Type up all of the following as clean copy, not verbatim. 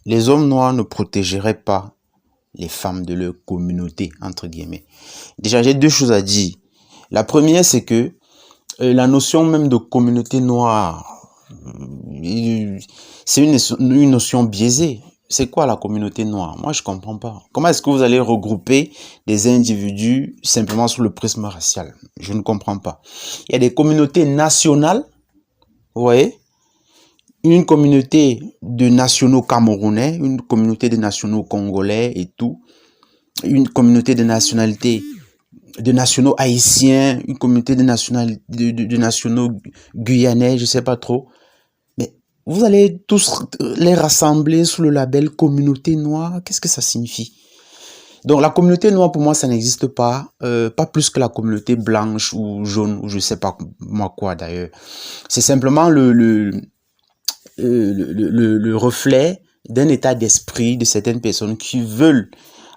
les hommes noirs ne protégeraient pas les femmes de leur communauté, entre guillemets. Déjà, j'ai deux choses à dire. La première, c'est que la notion même de communauté noire, c'est une notion biaisée. C'est quoi la communauté noire? Moi, je comprends pas. Comment est-ce que vous allez regrouper des individus simplement sous le prisme racial? Je ne comprends pas. Il y a des communautés nationales, vous voyez, une communauté de nationaux camerounais, une communauté de nationaux congolais et tout, une communauté de nationalités, de nationaux haïtiens, une communauté de nationaux guyanais, je sais pas trop. Mais vous allez tous les rassembler sous le label communauté noire. Qu'est-ce que ça signifie? Donc la communauté noire, pour moi, ça n'existe pas. Pas plus que la communauté blanche ou jaune, ou je sais pas moi quoi d'ailleurs. C'est simplement le reflet d'un état d'esprit de certaines personnes qui veulent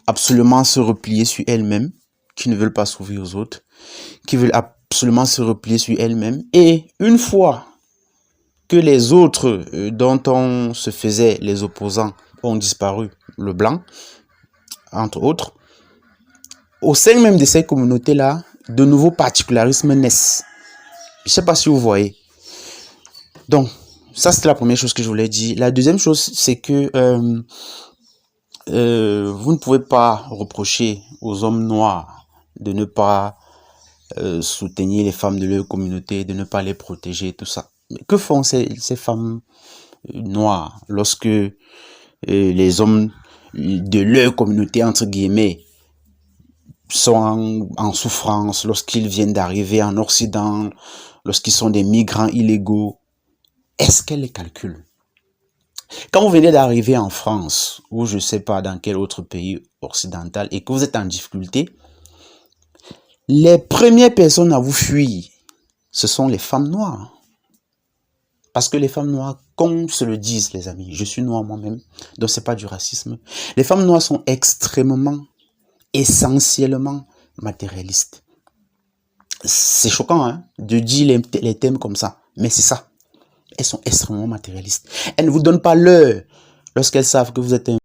absolument se replier sur elles-mêmes, qui ne veulent pas s'ouvrir aux autres, qui veulent absolument se replier sur elles-mêmes. Et une fois que les autres dont on se faisait les opposants ont disparu, le blanc, entre autres, au sein même de ces communautés-là, de nouveaux particularismes naissent. Je ne sais pas si vous voyez. Donc, ça, c'était la première chose que je voulais dire. La deuxième chose, c'est que vous ne pouvez pas reprocher aux hommes noirs de ne pas soutenir les femmes de leur communauté, de ne pas les protéger, tout ça. Mais que font ces femmes noires lorsque les hommes de leur communauté, entre guillemets, sont en souffrance, lorsqu'ils viennent d'arriver en Occident, lorsqu'ils sont des migrants illégaux? Est-ce qu'elles les calculent? Quand vous venez d'arriver en France, ou je ne sais pas dans quel autre pays occidental, et que vous êtes en difficulté, les premières personnes à vous fuir, ce sont les femmes noires. Parce que les femmes noires, qu'on se le dise les amis, je suis noir moi-même, donc c'est pas du racisme. Les femmes noires sont extrêmement, essentiellement matérialistes. C'est choquant hein, de dire les thèmes comme ça, mais c'est ça. Elles sont extrêmement matérialistes. Elles ne vous donnent pas l'heure lorsqu'elles savent que vous êtes un